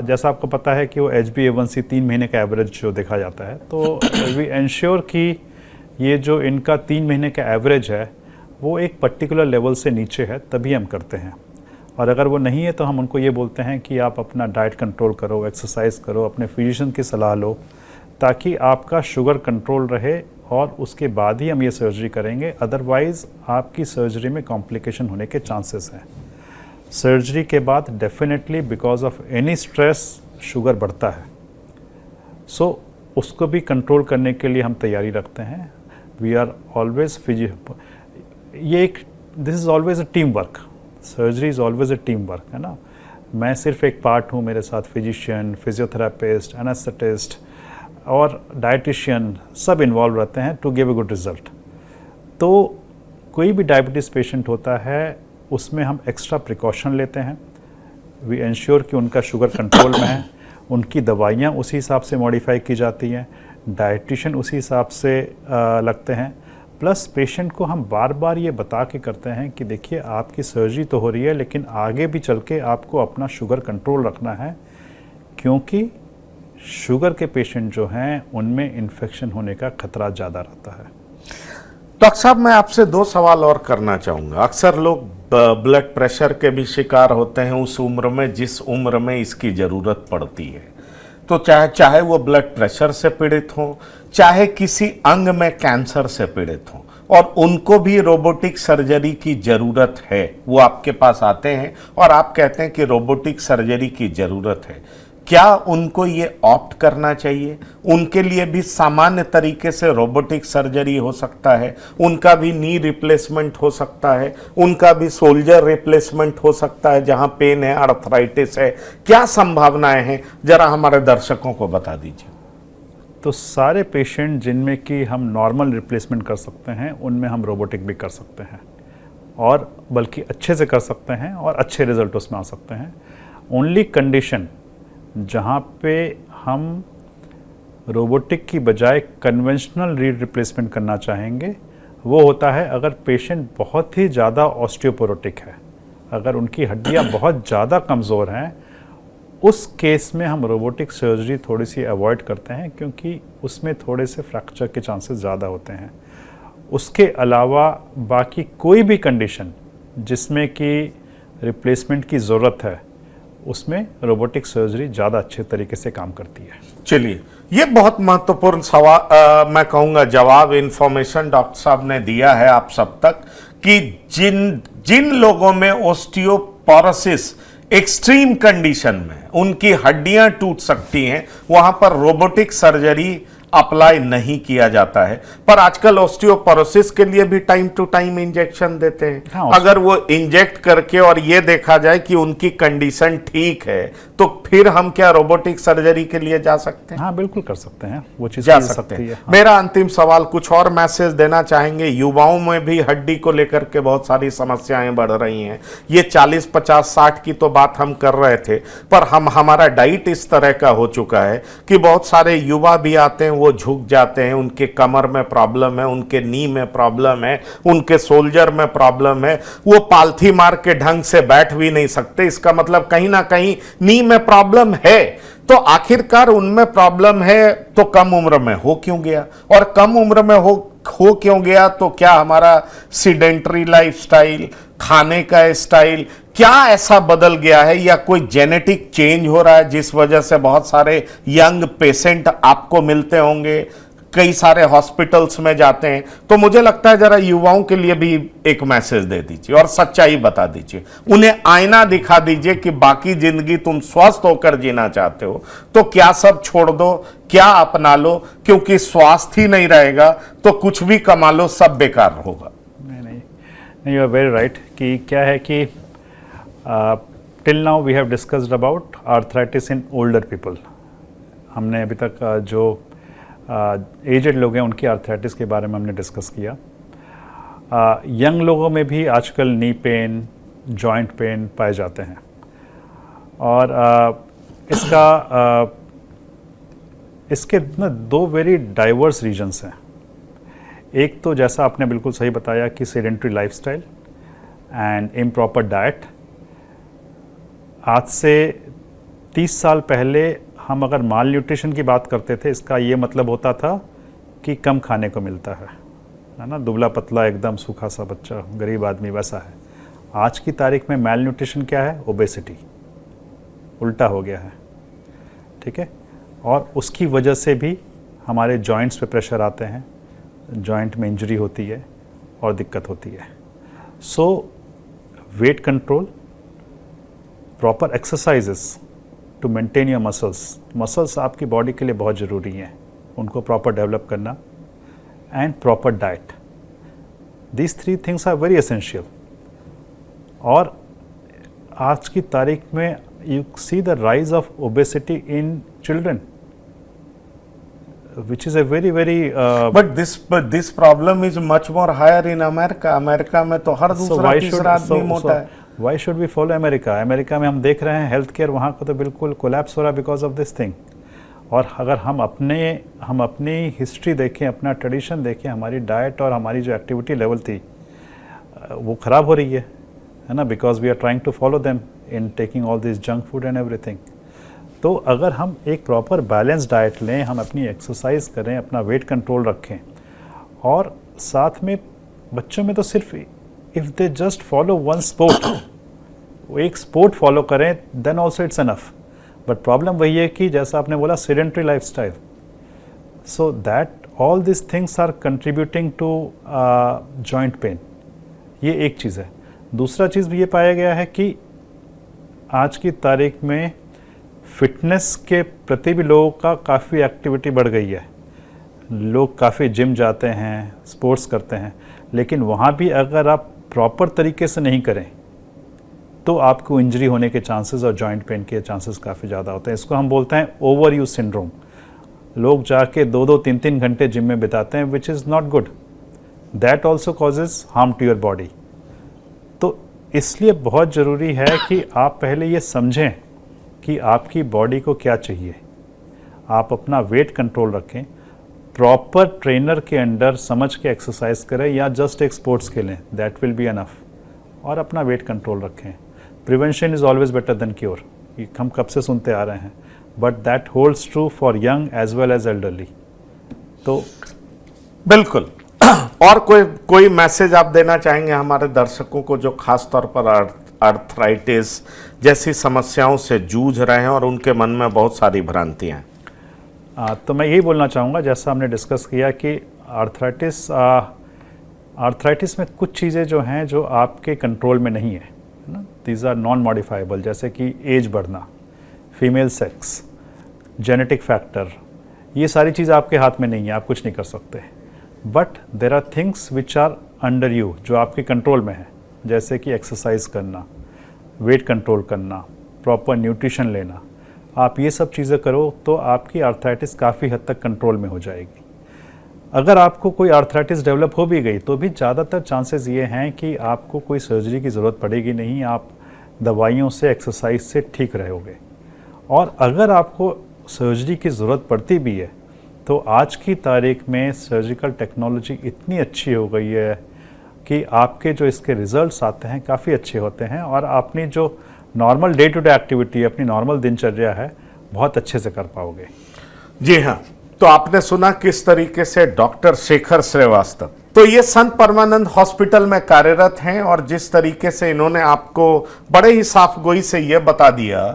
जैसा आपको पता है कि वो HbA1c 3 महीने का एवरेज जो देखा जाता है, तो वी एंश्योर कि ये जो इनका 3 महीने का एवरेज है वो एक पर्टिकुलर लेवल से नीचे है, तभी हम करते हैं। और अगर वो नहीं है तो हम उनको ये बोलते हैं कि आप अपना डाइट कंट्रोल करो, एक्सरसाइज करो, अपने फिजिशियन की सलाह लो, ताकि आपका शुगर कंट्रोल रहे, और उसके बाद ही हम ये सर्जरी करेंगे। अदरवाइज़ आपकी सर्जरी में कॉम्प्लिकेशन होने के चांसेस हैं। सर्जरी के बाद definitely because of any stress sugar बढ़ता है। उसको भी कंट्रोल करने के लिए हम तैयारी रखते हैं। We are always this is always a team work. Surgery is always a team work, है ना। मैं सिर्फ एक पार्ट हूँ, मेरे साथ फिजिशियन, फिजियोथेरापिस्ट, एनेस्थेटिस्ट और डाइटिशियन सब इन्वॉल्व रहते हैं to give a good result. तो कोई भी डायबिटीज़ पेशेंट होता है उसमें हम एक्स्ट्रा प्रिकॉशन लेते हैं। वी एंश्योर कि उनका शुगर कंट्रोल में है, उनकी दवाइयाँ उसी हिसाब से मॉडिफाई की जाती हैं, डाइटिशियन उसी हिसाब से लगते हैं। प्लस पेशेंट को हम बार बार ये बता के करते हैं कि देखिए आपकी सर्जरी तो हो रही है, लेकिन आगे भी चल के आपको अपना शुगर कंट्रोल रखना है, क्योंकि शुगर के पेशेंट जो हैं उनमें इन्फेक्शन होने का खतरा ज़्यादा रहता है। डॉक्टर साहब, मैं आपसे 2 सवाल और करना चाहूँगा। अक्सर लोग ब्लड प्रेशर के भी शिकार होते हैं उस उम्र में जिस उम्र में इसकी ज़रूरत पड़ती है। तो चाहे वो ब्लड प्रेशर से पीड़ित हों, चाहे किसी अंग में कैंसर से पीड़ित हों, और उनको भी रोबोटिक सर्जरी की ज़रूरत है। वो आपके पास आते हैं और आप कहते हैं कि रोबोटिक सर्जरी की ज़रूरत है। क्या उनको ये ऑप्ट करना चाहिए? उनके लिए भी सामान्य तरीके से रोबोटिक सर्जरी हो सकता है, उनका भी नी रिप्लेसमेंट हो सकता है, उनका भी सोल्जर रिप्लेसमेंट हो सकता है जहां पेन है, आर्थराइटिस है। क्या संभावनाएं हैं, जरा हमारे दर्शकों को बता दीजिए। तो सारे पेशेंट जिनमें कि हम नॉर्मल रिप्लेसमेंट कर सकते हैं, उनमें हम रोबोटिक भी कर सकते हैं, और बल्कि अच्छे से कर सकते हैं और अच्छे रिजल्ट उसमें आ सकते हैं। ओनली कंडीशन जहाँ पे हम रोबोटिक की बजाय कन्वेंशनल रीड रिप्लेसमेंट करना चाहेंगे, वो होता है अगर पेशेंट बहुत ही ज़्यादा ऑस्टियोपोरोटिक है, अगर उनकी हड्डियाँ बहुत ज़्यादा कमज़ोर हैं, उस केस में हम रोबोटिक सर्जरी थोड़ी सी अवॉइड करते हैं, क्योंकि उसमें थोड़े से फ्रैक्चर के चांसेस ज़्यादा होते हैं। उसके अलावा बाकी कोई भी कंडीशन जिसमें कि रिप्लेसमेंट की ज़रूरत है, उसमें रोबोटिक सर्जरी ज़्यादा अच्छे तरीके से काम करती है। चलिए, ये बहुत महत्वपूर्ण सवाल, मैं कहूँगा जवाब, इंफॉर्मेशन डॉक्टर साहब ने दिया है आप सब तक, कि जिन लोगों में ओस्टियोपोरोसिस एक्सट्रीम कंडीशन में उनकी हड्डियां टूट सकती हैं, वहां पर रोबोटिक सर्जरी अप्लाई नहीं किया जाता है। पर आजकल ऑस्टियोपोरोसिस के लिए भी टाइम टू टाइम इंजेक्शन देते हैं। हाँ, अगर वो इंजेक्ट करके और ये देखा जाए कि उनकी कंडीशन ठीक है, तो फिर हम क्या रोबोटिक सर्जरी के लिए जा सकते हैं? हाँ, बिल्कुल कर सकते हैं, वो चीज़ जा की सकते हैं। हाँ। मेरा अंतिम सवाल, कुछ और मैसेज देना चाहेंगे? युवाओं में भी हड्डी को लेकर के बहुत सारी समस्याएं बढ़ रही हैं। ये 40, 50, 60 की तो बात हम कर रहे थे, पर हमारा डाइट इस तरह का हो चुका है कि बहुत सारे युवा भी आते हैं, वो झुक जाते हैं, उनके कमर में प्रॉब्लम है, उनके नी में प्रॉब्लम है, उनके शोल्डर में प्रॉब्लम है, वो पालथी मार के ढंग से बैठ भी नहीं सकते। इसका मतलब कहीं ना कहीं नी में प्रॉब्लम है। तो आखिरकार उनमें प्रॉब्लम है तो कम उम्र में हो क्यों गया? और कम उम्र में हो क्यों गया? तो क्या हमारा सीडेंटरी लाइफस्टाइल, खाने का स्टाइल, क्या ऐसा बदल गया है, या कोई जेनेटिक चेंज हो रहा है जिस वजह से बहुत सारे यंग पेशेंट आपको मिलते होंगे, कई सारे हॉस्पिटल्स में जाते हैं? तो मुझे लगता है जरा युवाओं के लिए भी एक मैसेज दे दीजिए और सच्चाई बता दीजिए, उन्हें आईना दिखा दीजिए कि बाकी जिंदगी तुम स्वस्थ होकर जीना चाहते हो तो क्या सब छोड़ दो, क्या अपना लो, क्योंकि स्वास्थ्य ही नहीं रहेगा तो कुछ भी कमा लो, सब बेकार होगा। नहीं, यू आर वेरी राइट कि क्या है कि till now we have discussed about arthritis in older people. हमने अभी तक जो एजेड लोग हैं उनकी आर्थराइटिस के बारे में हमने डिस्कस किया। यंग लोगों में भी आजकल नी पेन, जॉइंट पेन पाए जाते हैं, और इसके ना दो वेरी डाइवर्स रीजन्स हैं। एक तो जैसा आपने बिल्कुल सही बताया कि sedentary lifestyle and improper diet. आज से 30 साल पहले हम अगर माल न्यूट्रिशन की बात करते थे, इसका ये मतलब होता था कि कम खाने को मिलता है ना, दुबला पतला एकदम सूखा सा बच्चा, गरीब आदमी, वैसा है। आज की तारीख में माल न्यूट्रिशन क्या है? ओबेसिटी, उल्टा हो गया है, ठीक है। और उसकी वजह से भी हमारे जॉइंट्स पे प्रेशर आते हैं, जॉइंट में इंजरी होती है और दिक्कत होती है। So weight control, proper exercises to maintain your muscles आपकी बॉडी के लिए बहुत ज़रूरी हैं, उनको प्रॉपर डेवलप करना, and proper diet. These 3 things are very essential. और आज की तारीख में you see the rise of obesity in children, which is a very but this problem is much more higher in America. America में तो हर दूसरा तीसरा आदमी मोटा है। Why should we follow America? America में हम देख रहे हैं हेल्थ केयर वहाँ को तो बिल्कुल कोलैप्स हो रहा है बिकॉज ऑफ दिस थिंग। और अगर हम अपनी हिस्ट्री देखें, अपना ट्रेडिशन देखें, हमारी डाइट और हमारी जो एक्टिविटी लेवल थी वो ख़राब हो रही है ना, because we are trying to follow them in taking all this junk food and everything. तो अगर हम एक प्रॉपर बैलेंस डाइट लें, हम अपनी एक्सरसाइज करें, अपना वेट कंट्रोल रखें, और साथ में बच्चों में तो सिर्फ if they just follow one sport, वो एक स्पोर्ट फॉलो करें, then also it's enough. But problem वही है कि जैसा आपने बोला sedentary lifestyle, so that all this things are contributing to joint pain. ये एक चीज़ है। दूसरा चीज़ भी ये पाया गया है कि आज की तारीख में फिटनेस के प्रति भी लोगों का काफ़ी एक्टिविटी बढ़ गई है। लोग काफ़ी जिम जाते हैं, स्पोर्ट्स करते हैं, लेकिन वहाँ भी अगर आप प्रॉपर तरीके से नहीं करें तो आपको इंजरी होने के चांसेस और जॉइंट पेन के चांसेस काफ़ी ज़्यादा होते हैं। इसको हम बोलते हैं ओवर यूज सिंड्रोम। लोग जाके 2-2, 3-3 घंटे जिम में बिताते हैं, which is not good. That also causes harm to your body. तो इसलिए बहुत ज़रूरी है कि आप पहले ये समझें कि आपकी बॉडी को क्या चाहिए। आप अपना वेट कंट्रोल रखें, प्रॉपर ट्रेनर के अंडर समझ के एक्सरसाइज करें या जस्ट एक स्पोर्ट्स खेलें, दैट विल बी अनफ। और अपना वेट कंट्रोल रखें। Prevention is always better than cure, ये हम कब से सुनते आ रहे हैं, but that holds true for young as well as elderly. तो बिल्कुल। और कोई मैसेज आप देना चाहेंगे हमारे दर्शकों को जो खास तौर पर आर्थराइटिस जैसी समस्याओं से जूझ रहे हैं और उनके मन में बहुत सारी भ्रांतियां हैं? तो मैं यही बोलना चाहूँगा, जैसा हमने डिस्कस किया कि आर्थराइटिस में कुछ चीज़ें जो हैं जो आपके कंट्रोल में नहीं है ना, दीज आर नॉन मॉडिफाइबल, जैसे कि एज बढ़ना, फीमेल सेक्स, जेनेटिक फैक्टर, ये सारी चीज़ आपके हाथ में नहीं है, आप कुछ नहीं कर सकते। But there are things which are under you, जो आपके कंट्रोल में है, जैसे कि एक्सरसाइज करना, वेट कंट्रोल करना, प्रॉपर न्यूट्रिशन लेना। आप ये सब चीज़ें करो तो आपकी आर्थराइटिस काफ़ी हद तक कंट्रोल में हो जाएगी। अगर आपको कोई आर्थराइटिस डेवलप हो भी गई तो भी ज़्यादातर चांसेस ये हैं कि आपको कोई सर्जरी की ज़रूरत पड़ेगी नहीं, आप दवाइयों से, एक्सरसाइज से ठीक रहोगे। और अगर आपको सर्जरी की ज़रूरत पड़ती भी है तो आज की तारीख में सर्जिकल टेक्नोलॉजी इतनी अच्छी हो गई है कि आपके जो इसके रिजल्ट्स आते हैं काफ़ी अच्छे होते हैं और अपनी जो normal day to day activity, अपनी नॉर्मल दिनचर्या है, बहुत अच्छे से कर पाओगे। जी हाँ, तो आपने सुना किस तरीके से डॉक्टर शेखर श्रीवास्तव, तो ये संत परमानंद हॉस्पिटल में कार्यरत हैं और जिस तरीके से इन्होंने आपको बड़े ही साफ गोई से यह बता दिया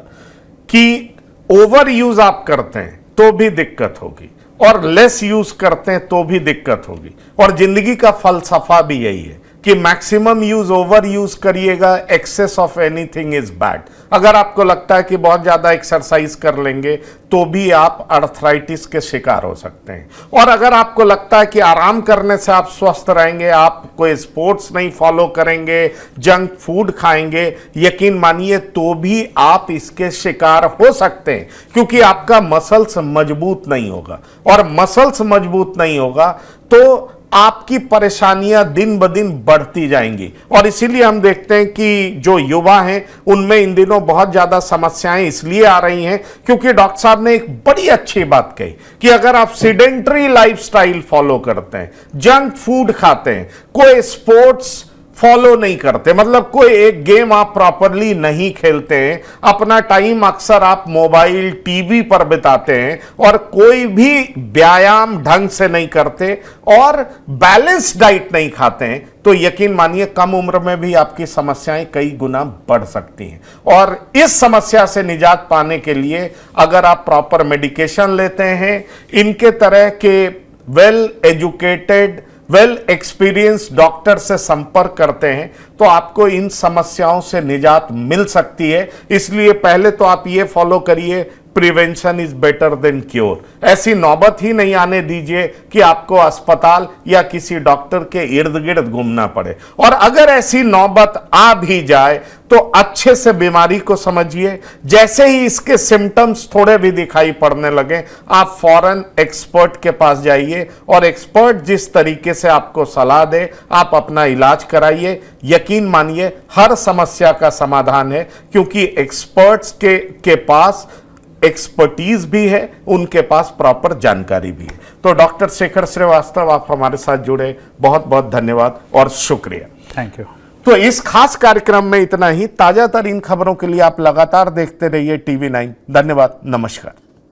कि ओवर यूज आप करते हैं तो भी दिक्कत होगी और लेस यूज करते हैं तो भी दिक्कत होगी। और जिंदगी का फलसफा भी यही है कि मैक्सिमम यूज ओवर यूज करिएगा, excess of anything is bad. अगर आपको लगता है कि बहुत ज्यादा एक्सरसाइज कर लेंगे तो भी आप आर्थराइटिस के शिकार हो सकते हैं, और अगर आपको लगता है कि आराम करने से आप स्वस्थ रहेंगे, आप कोई स्पोर्ट्स नहीं फॉलो करेंगे, जंक फूड खाएंगे, यकीन मानिए तो भी आप इसके शिकार हो सकते हैं, क्योंकि आपका मसल्स मजबूत नहीं होगा, और मसल्स मजबूत नहीं होगा तो आपकी परेशानियां दिन ब दिन बढ़ती जाएंगी। और इसीलिए हम देखते हैं कि जो युवा हैं उनमें इन दिनों बहुत ज्यादा समस्याएं इसलिए आ रही हैं क्योंकि डॉक्टर साहब ने एक बड़ी अच्छी बात कही कि अगर आप सीडेंटरी लाइफस्टाइल फॉलो करते हैं, जंक फूड खाते हैं, कोई स्पोर्ट्स फॉलो नहीं करते, मतलब कोई एक गेम आप प्रॉपरली नहीं खेलते हैं, अपना टाइम अक्सर आप मोबाइल, टीवी पर बिताते हैं और कोई भी व्यायाम ढंग से नहीं करते और बैलेंस डाइट नहीं खाते हैं, तो यकीन मानिए कम उम्र में भी आपकी समस्याएं कई गुना बढ़ सकती हैं। और इस समस्या से निजात पाने के लिए अगर आप प्रॉपर मेडिकेशन लेते हैं, इनके तरह के well educated, well experience doctor से संपर्क करते हैं तो आपको इन समस्याओं से निजात मिल सकती है। इसलिए पहले तो आप ये फॉलो करिए, prevention is better than cure. ऐसी नौबत ही नहीं आने दीजिए कि आपको अस्पताल या किसी डॉक्टर के इर्द गिर्द घूमना पड़े, और अगर ऐसी नौबत आ भी जाए तो अच्छे से बीमारी को समझिए। जैसे ही इसके सिम्टम्स थोड़े भी दिखाई पड़ने लगे, आप फौरन एक्सपर्ट के पास जाइए और एक्सपर्ट जिस तरीके से आपको सलाह दे आप अपना इलाज कराइए। यकीन मानिए हर समस्या का समाधान है, क्योंकि एक्सपर्ट्स के पास एक्सपर्टीज भी है, उनके पास प्रॉपर जानकारी भी है। तो डॉक्टर शेखर श्रीवास्तव, आप हमारे साथ जुड़े, बहुत बहुत धन्यवाद और शुक्रिया। Thank you. तो इस खास कार्यक्रम में इतना ही। ताजा तरीन खबरों के लिए आप लगातार देखते रहिए TV9। धन्यवाद, नमस्कार।